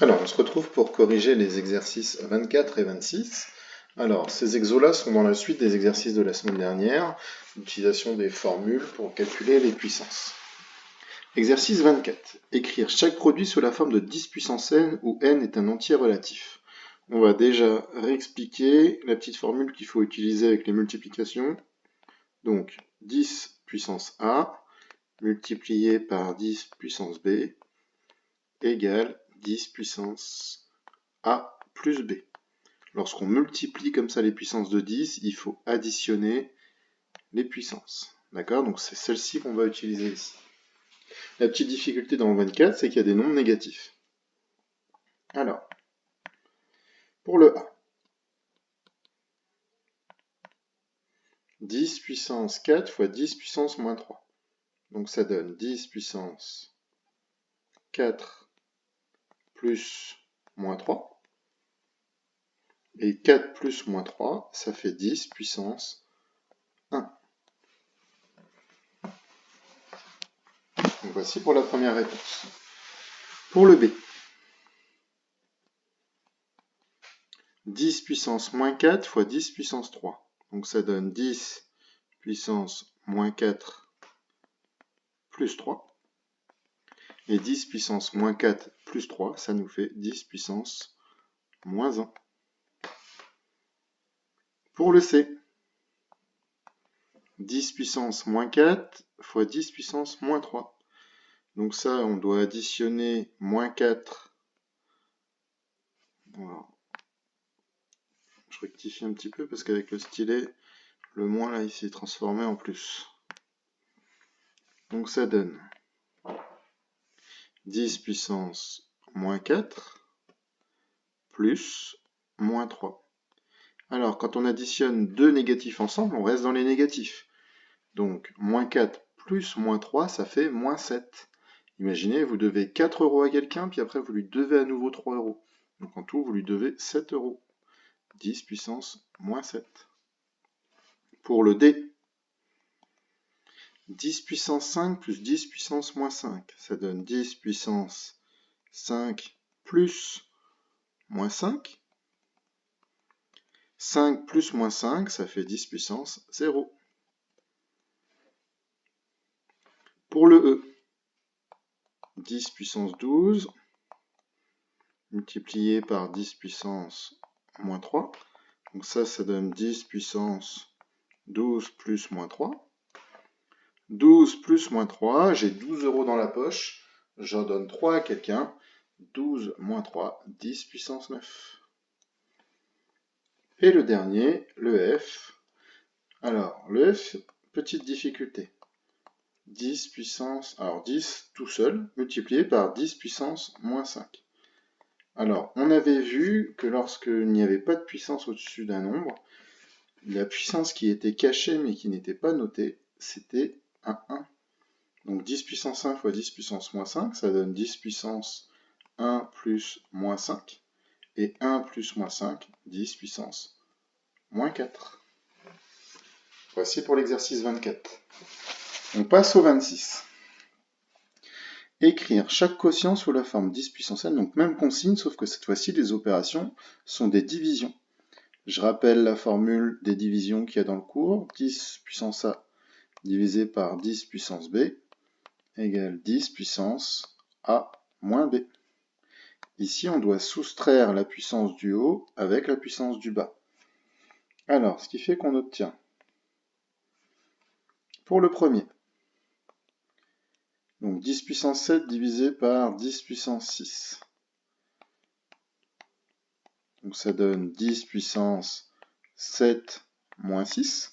Alors, on se retrouve pour corriger les exercices 24 et 26. Alors, ces exos-là sont dans la suite des exercices de la semaine dernière, l'utilisation des formules pour calculer les puissances. Exercice 24. Écrire chaque produit sous la forme de 10 puissance n, où n est un entier relatif. On va déjà réexpliquer la petite formule qu'il faut utiliser avec les multiplications. Donc, 10 puissance a multiplié par 10 puissance b égale 10 puissance a plus b. Lorsqu'on multiplie comme ça les puissances de 10, il faut additionner les puissances. D'accord? Donc c'est celle-ci qu'on va utiliser ici. La petite difficulté dans le 24, c'est qu'il y a des nombres négatifs. Alors, pour le A, 10 puissance 4 fois 10 puissance moins 3. Donc ça donne 10 puissance 4 plus moins 3. Et 4 plus moins 3, ça fait 10 puissance 1. Donc voici pour la première réponse. Pour le B, 10 puissance moins 4 fois 10 puissance 3. Donc ça donne 10 puissance moins 4 plus 3. Et 10 puissance moins 4 plus 3, ça nous fait 10 puissance moins 1. Pour le C, 10 puissance moins 4 fois 10 puissance moins 3. Donc ça, on doit additionner moins 4. Voilà. Je rectifie un petit peu parce qu'avec le stylet, le moins là, il s'est transformé en plus. Donc ça donne 10 puissance moins 4 plus moins 3. Alors, quand on additionne deux négatifs ensemble, on reste dans les négatifs. Donc, moins 4 plus moins 3, ça fait moins 7. Imaginez, vous devez 4 euros à quelqu'un, puis après, vous lui devez à nouveau 3 euros. Donc, en tout, vous lui devez 7 euros. 10 puissance moins 7. Pour le D, 10 puissance 5 plus 10 puissance moins 5. Ça donne 10 puissance 5 plus moins 5. 5 plus moins 5, ça fait 10 puissance 0. Pour le E, 10 puissance 12 multiplié par 10 puissance moins 3. Donc ça donne 10 puissance 12 plus moins 3. 12 plus moins 3, j'ai 12 euros dans la poche. J'en donne 3 à quelqu'un. 12 moins 3, 10 puissance 9. Et le dernier, le F. Alors, le F, petite difficulté. 10 puissance, alors 10 tout seul, multiplié par 10 puissance moins 5. Alors, on avait vu que lorsqu'il n'y avait pas de puissance au-dessus d'un nombre, la puissance qui était cachée mais qui n'était pas notée, c'était un 1. Donc 10 puissance 1 fois 10 puissance moins 5, ça donne 10 puissance 1 plus moins 5. Et 1 plus moins 5, 10 puissance moins 4. Voici pour l'exercice 24. On passe au 26. Écrire chaque quotient sous la forme 10 puissance n, donc même consigne, sauf que cette fois-ci, les opérations sont des divisions. Je rappelle la formule des divisions qu'il y a dans le cours. 10 puissance a divisé par 10 puissance b égale 10 puissance a moins b. Ici, on doit soustraire la puissance du haut avec la puissance du bas. Alors, ce qui fait qu'on obtient, pour le premier, donc 10 puissance 7 divisé par 10 puissance 6. Donc ça donne 10 puissance 7 moins 6.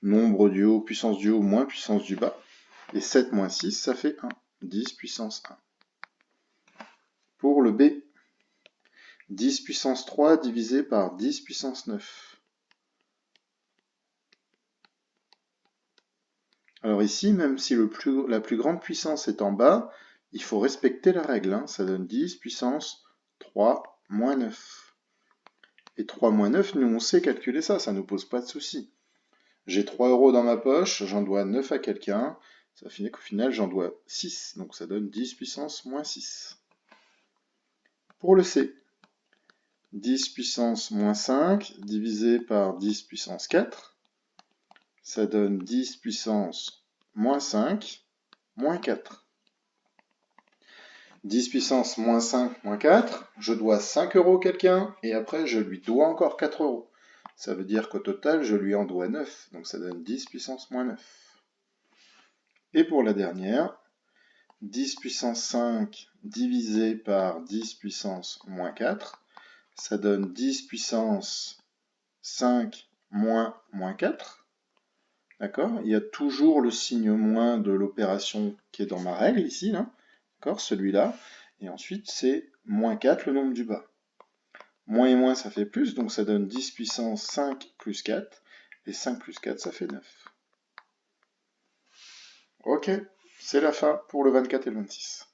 Nombre du haut, puissance du haut moins puissance du bas. Et 7 moins 6, ça fait 1. 10 puissance 1. Pour le B, 10 puissance 3 divisé par 10 puissance 9. Alors ici, même si la plus grande puissance est en bas, il faut respecter la règle. Ça donne 10 puissance 3 moins 9. Et 3 moins 9, nous on sait calculer ça, ça ne nous pose pas de souci. J'ai 3 euros dans ma poche, j'en dois 9 à quelqu'un, ça finit qu'au final j'en dois 6, donc ça donne 10 puissance moins 6. Pour le C, 10 puissance moins 5 divisé par 10 puissance 4, ça donne 10 puissance moins 5 moins 4. 10 puissance moins 5 moins 4, je dois 5 € à quelqu'un, et après je lui dois encore 4 €. Ça veut dire qu'au total, je lui en dois 9, donc ça donne 10 puissance moins 9. Et pour la dernière, 10 puissance 5 divisé par 10 puissance moins 4, ça donne 10 puissance 5 moins 4. D'accord? Il y a toujours le signe moins de l'opération qui est dans ma règle ici, là. D'accord? Celui-là. Et ensuite, c'est moins 4, le nombre du bas. Moins et moins, ça fait plus, donc ça donne 10 puissance 5 plus 4. Et 5 plus 4, ça fait 9. Ok, c'est la fin pour le 24 et le 26.